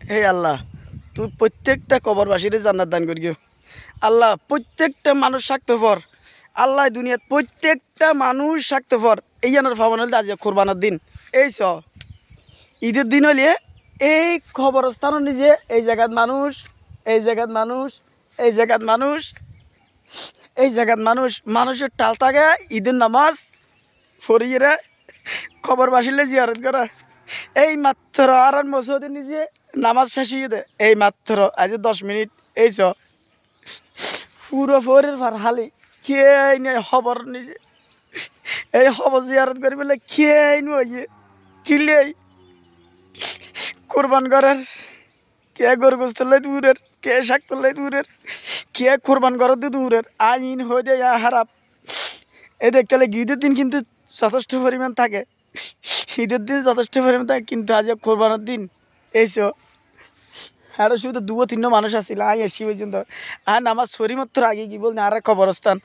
হে আল্লাহ, তুই প্রত্যেকটা কবরবাসীরে জান্নাত দান করিও। আল্লাহ, প্রত্যেকটা মানুষ স্বার্থপর। আল্লাহ দুনিয়াত প্রত্যেকটা মানুষ স্বার্থপর। এই জানার ভাবনা হলে আজ কোরবানোর দিন। এই ঈদের দিন হলে এই খবরস্থানও নিজে এই জায়গাত মানুষ, এই জায়গাত মানুষ, এই জায়গাত মানুষ, এই জায়গাত মানুষের টাল থাকে ঈদের নামাজ ফরিয়ে খবর বাসিলে জিয়ারত করা। এই মাত্র আর মসজিদে নিজে নামাজ শেষ হয়ে দেয় এই মাত্র আজ 10 মিনিট। এই পুরো ফরির ফার হালি খেয়ে নেই খবর নিজে এই খবর জিয়ারত করি বলে খেয়ে নিয়ে কিলে কোরবান করার কে গরু গোস্ত লাই দূরের, কে শাক তোলাই দূরের, কে কোরবান করার দূরের আইন হয়ে যায় হারাপ। এই দেখতে ঈদের দিন কিন্তু যথেষ্ট পরিমাণ থাকে, ঈদের দিন যথেষ্ট পরিমাণ থাকে, কিন্তু আজ কোরবানের দিন এইসব আরও শুধু 2-3 মানুষ আসছিল আই এসি পর্যন্ত। আর আমার শরীর মাত্র আগে কি বল আর কবরস্থান।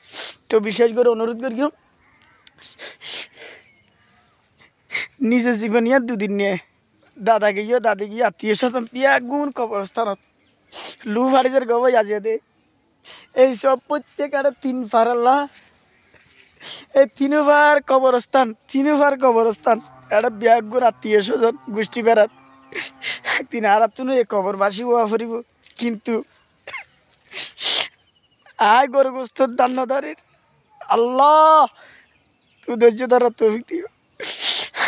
তো বিশেষ করে অনুরোধ করি নিজের জীবন নিয়ে 2 দিন নিয়ে দাদা গিয়ে আত্মীয় স্বজন পিয়া গুণ কবরস্থানত লু ফারিজের গবই আজিয়ে দে এইসব প্রত্যেক আর 3 ফার আল্লাহ এই 3বার কবরস্থান, 3বার কবরস্থান একটা ব্যাগ গুণ আত্মীয় স্বজন গোষ্ঠী বেড়াত একদিন আর তুনো এ কবর বাসি হওয়া ফুরিব। কিন্তু আয় গরু গোস্তর দান্নদারের আল্লাহ তুই ধৈর্য ধরা তৌফিক দিও।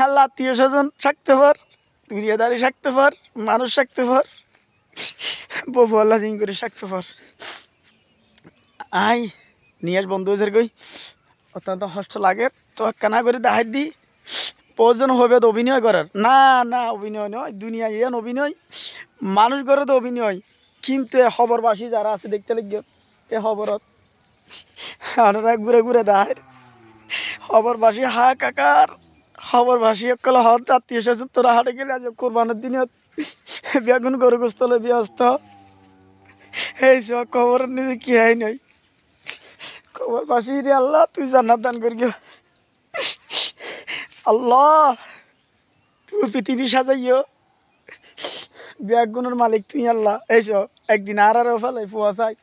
আল্লাহ আত্মীয় স্বজন থাকতে পার, দুনিয়াদারি থাকতে পার, মানুষ থাকতে পার, বহু আল্লাহ জিং করে থাকতে পার। আই নিয়াজ বন্ধু হয়েছে কই অত্যন্ত কষ্ট লাগে। তো কানা করে দেখাই দি প্রয়োজন হবে তো অভিনয় করার না, না অভিনয় নয়, দুনিয়া ইয়ান অভিনয়, মানুষ করে তো অভিনয়। কিন্তু এ খবরবাসী যারা আছে দেখতে লাগবে এ খবরত আপনারা ঘুরে ঘুরে দেয় খবরবাসী হা কাকার খবরবাসী সকল হত আত্মীয় স্বজন তোরা হাটে গেলে আজ কোরবানের দিনত বেগুন গরু গোস্তলে ব্যস্ত এই সব খবর নিজে কি হয় নাই। খবরবাসী রে আল্লাহ তুই জান্নাত দান করিও। আল্লাহ তুই পৃথিবী সাজাইও, বেগুনের মালিক তুই আল্লাহ। এই একদিন আর ফেলাই ফুয়া চাই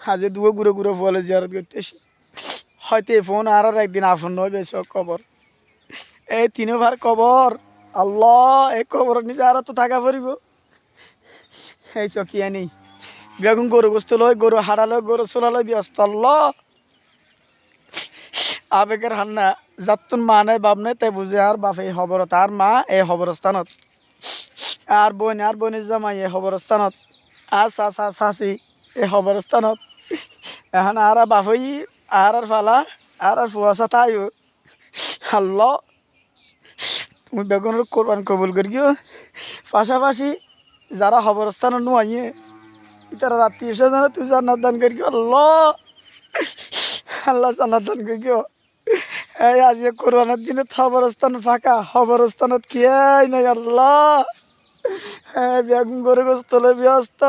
আজ ঘুরে ঘুরে ফুয়ালে জিয়ারত করতেছি হয়তো এই ফোন আর একদিন আফন নয় বেশ কবর এই 3বার কবর। আল্লাহ এই কবর নিজে আর তো থাকা পড়িব। এই কিয়া নেই বেগুন গরু গোস্ত লয়, গরু হাড়া লয়, গরু চোলা লয় ব্যস্ত। আল্লাহ আবেগের হান্না যাতুন মা নাই বাপ নাই তাই বুঝে আর বাপ এই খবর তার মা এই খবরস্থানত, আর বোনের জামাই এই খবরস্থানত, আর চাচি এই খবরস্থানত। এখন আর বাপই আর ফালা আর ফুয়াশা তাইও। আল্লাহ তুমি বেগুনের কোরবান কবুল করিও। পাশাপাশি যারা খবরস্থান নুয়াইয়ে তারা আত্মীয় স্বজন তুই জান্নাত দান করিও। আল্লাহ আল্লাহ জান্নাত দান করিও। এই আজ কোরবানের দিনে খবরস্থান ফাঁকা, খবরস্থানত কি নাই আল্লাহ বেগুন গরু গোস্তলে ব্যস্ত।